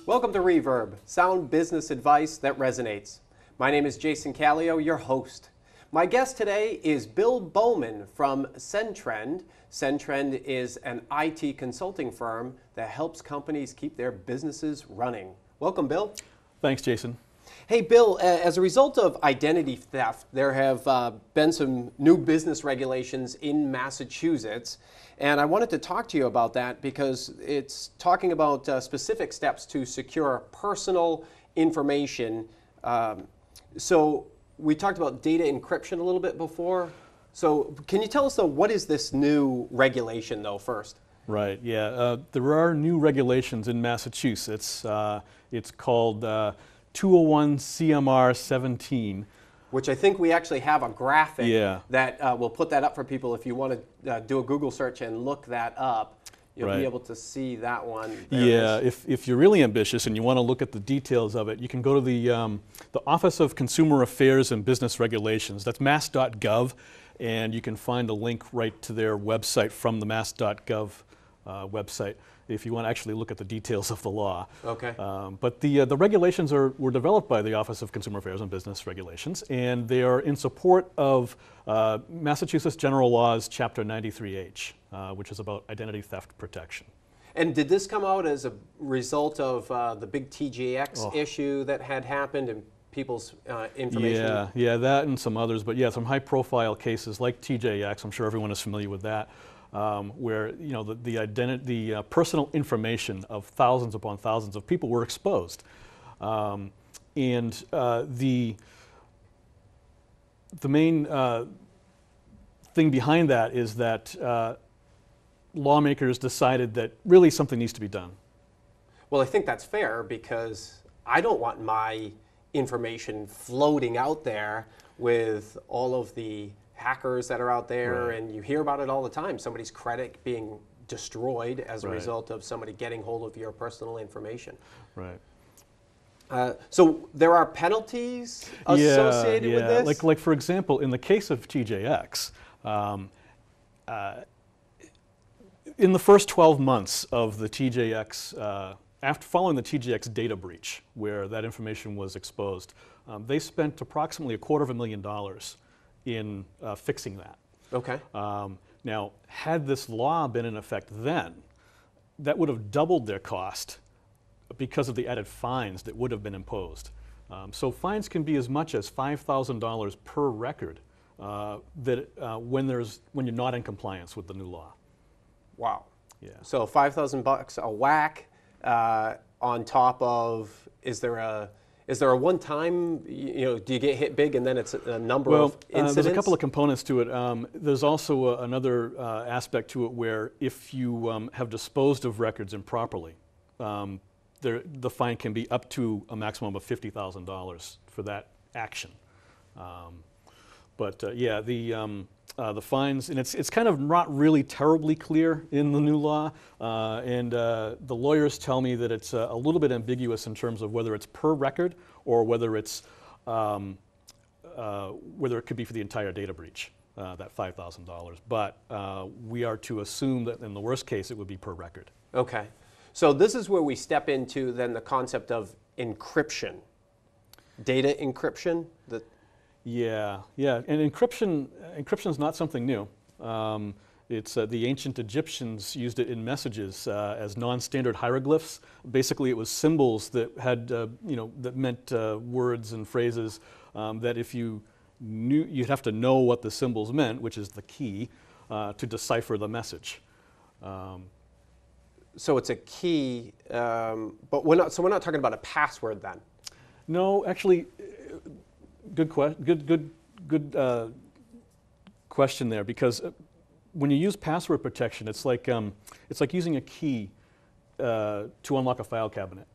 Welcome to Reverb, sound business advice that resonates. My name is Jason Callio, your host. My guest today is Bill Bowman from Centrend. Centrend is an IT consulting firm that helps companies keep their businesses running. Welcome, Bill. Thanks, Jason. Hey, Bill, as a result of identity theft, there have been some new business regulations in Massachusetts, and I wanted to talk to you about that because it's talking about specific steps to secure personal information. So we talked about data encryption a little bit before. So can you tell us, though, what is this new regulation, though, first? Right, yeah. There are new regulations in Massachusetts. It's called 201 CMR 17. Which I think we actually have a graphic that we'll put that up for people if you want to do a Google search and look that up. You'll be able to see that one. There if you're really ambitious and you want to look at the details of it, you can go to the Office of Consumer Affairs and Business Regulations. That's mass.gov, and you can find a link right to their website from the mass.gov website if you want to actually look at the details of the law. Okay. But the regulations were developed by the Office of Consumer Affairs and Business Regulations, and they are in support of Massachusetts General Laws Chapter 93H, which is about identity theft protection. And did this come out as a result of the big TJX issue that had happened and people's information? Yeah, that and some others, but yeah, some high-profile cases like TJX. I'm sure everyone is familiar with that. Where the personal information of thousands upon thousands of people were exposed, and the main thing behind that is that lawmakers decided that really something needs to be done. Well, I think that's fair because I don't want my information floating out there with all of the hackers that are out there, and you hear about it all the time. Somebody's credit being destroyed as a result of somebody getting hold of your personal information. Right. So there are penalties associated with this? Like for example, in the case of TJX, in the first 12 months of the TJX, following the TJX data breach, where that information was exposed, they spent approximately $250,000 in fixing that. Okay. Now, had this law been in effect then, that would have doubled their cost because of the added fines that would have been imposed. So fines can be as much as $5,000 per record when you're not in compliance with the new law. Wow. Yeah. So $5,000 a whack on top of, is there a one-time, do you get hit big and then it's a number of incidents? There's a couple of components to it. There's also another aspect to it where if you have disposed of records improperly, the fine can be up to a maximum of $50,000 for that action. The fines, and it's kind of not really terribly clear in the new law, and the lawyers tell me that it's a little bit ambiguous in terms of whether it's per record or whether it's whether it could be for the entire data breach, that $5,000. But we are to assume that in the worst case it would be per record. Okay, so this is where we step into then the concept of encryption, data encryption. Yeah, and encryption is not something new. It's the ancient Egyptians used it in messages as non-standard hieroglyphs. Basically, it was symbols that had that meant words and phrases that if you knew, you'd have to know what the symbols meant, which is the key, to decipher the message. So it's a key, but we're not talking about a password then. No, actually. Good question there, because when you use password protection, it's like using a key to unlock a file cabinet,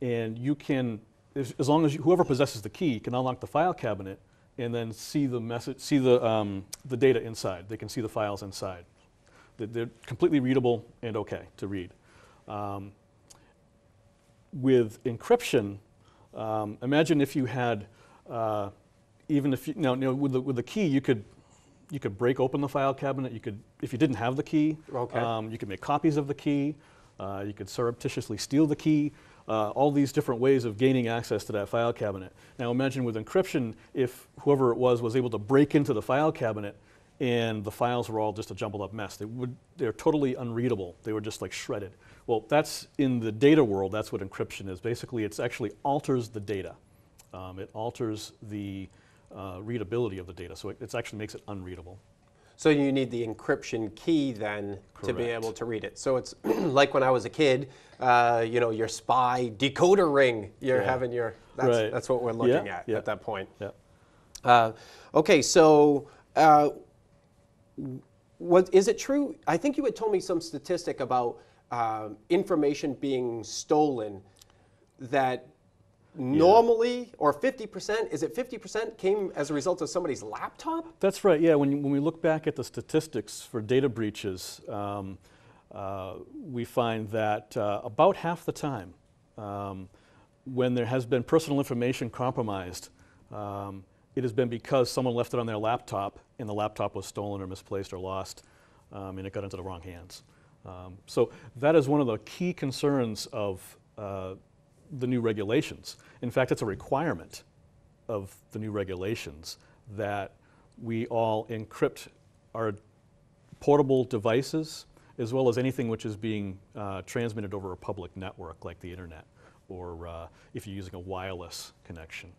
and you can, as long as whoever possesses the key can unlock the file cabinet and then see the the data inside. They can see the files inside. They're completely readable and okay to read. With encryption, imagine if you had even if with the key you could break open the file cabinet. You could, if you didn't have the key, you could make copies of the key. You could surreptitiously steal the key. all these different ways of gaining access to that file cabinet. Now imagine with encryption, if whoever it was able to break into the file cabinet and the files were all just a jumbled up mess. They're totally unreadable. They were just like shredded. Well, that's in the data world, that's what encryption is. Basically, it actually alters the data. It alters the readability of the data, so it actually makes it unreadable. So you need the encryption key then to be able to read it. So it's like when I was a kid, you know, your spy decoder ring. You're having your, that's what we're looking at that point. Yeah. Okay, so is it true? I think you had told me some statistic about information being stolen that normally, or 50%, is it 50% came as a result of somebody's laptop? That's right, yeah. When we look back at the statistics for data breaches, we find that about half the time when there has been personal information compromised, it has been because someone left it on their laptop and the laptop was stolen or misplaced or lost and it got into the wrong hands. So that is one of the key concerns of the new regulations. In fact, it's a requirement of the new regulations that we all encrypt our portable devices as well as anything which is being transmitted over a public network like the internet or if you're using a wireless connection.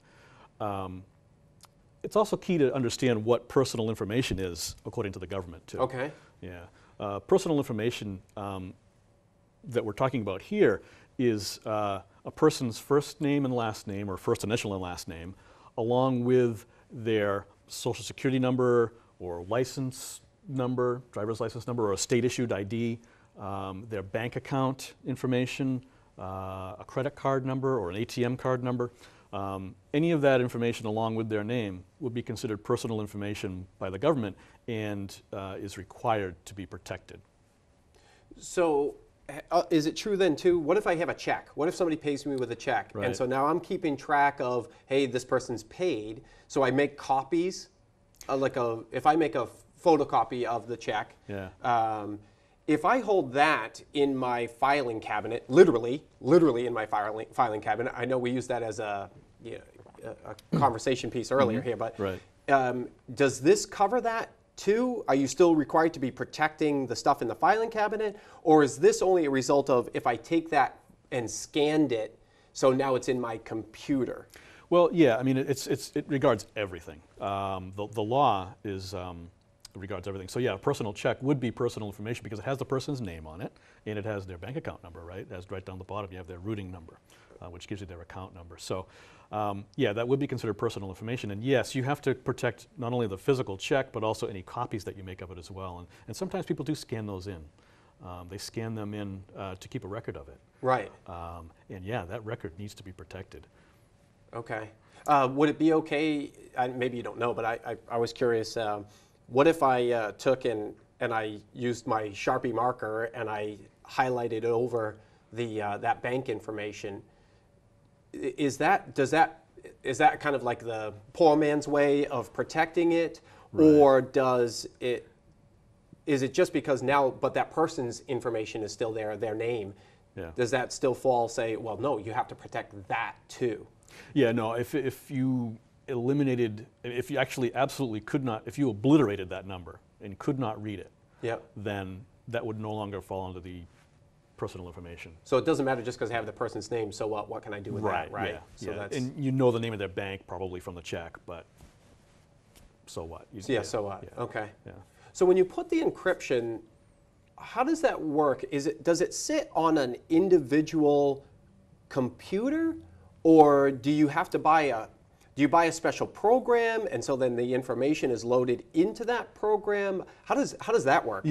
It's also key to understand what personal information is according to the government too. Okay. Yeah. Personal information that we're talking about here is a person's first name and last name, or first initial and last name, along with their social security number or license number, driver's license number, or a state-issued ID, their bank account information, a credit card number or an ATM card number. Any of that information along with their name would be considered personal information by the government and is required to be protected. So is it true then too, what if I have a check? What if somebody pays me with a check? Right. And so now I'm keeping track of, hey, this person's paid, so I make copies, if I make a photocopy of the check, if I hold that in my filing cabinet, literally in my filing cabinet, I know we used that as a conversation piece earlier here, but does this cover that too? Are you still required to be protecting the stuff in the filing cabinet, or is this only a result of if I take that and scanned it, so now it's in my computer? Well, yeah, I mean, it regards everything. The law is regards everything. So yeah, a personal check would be personal information because it has the person's name on it and it has their bank account number, right? As right down the bottom, you have their routing number, which gives you their account number. So yeah, that would be considered personal information. And yes, you have to protect not only the physical check, but also any copies that you make of it as well. And sometimes people do scan those in. They scan them in to keep a record of it. Right. And yeah, that record needs to be protected. Okay. Would it be okay, maybe you don't know, but I was curious, what if I took and I used my Sharpie marker and I highlighted over that bank information? Is that kind of like the poor man's way of protecting it, or is it just because now, but that person's information is still there, their name? Yeah. Does that still fall, say, well, no, you have to protect that too? Yeah, no, if you eliminated, if you actually absolutely could not, if you obliterated that number and could not read it, then that would no longer fall under the personal information. So it doesn't matter just because I have the person's name, so what can I do with that, right? Yeah, so that's, and you know the name of their bank probably from the check, but so what? So what? Yeah. Okay. Yeah. So when you put the encryption, how does that work? Does it sit on an individual computer, or do you have to buy a special program, and so then the information is loaded into that program? How does that work?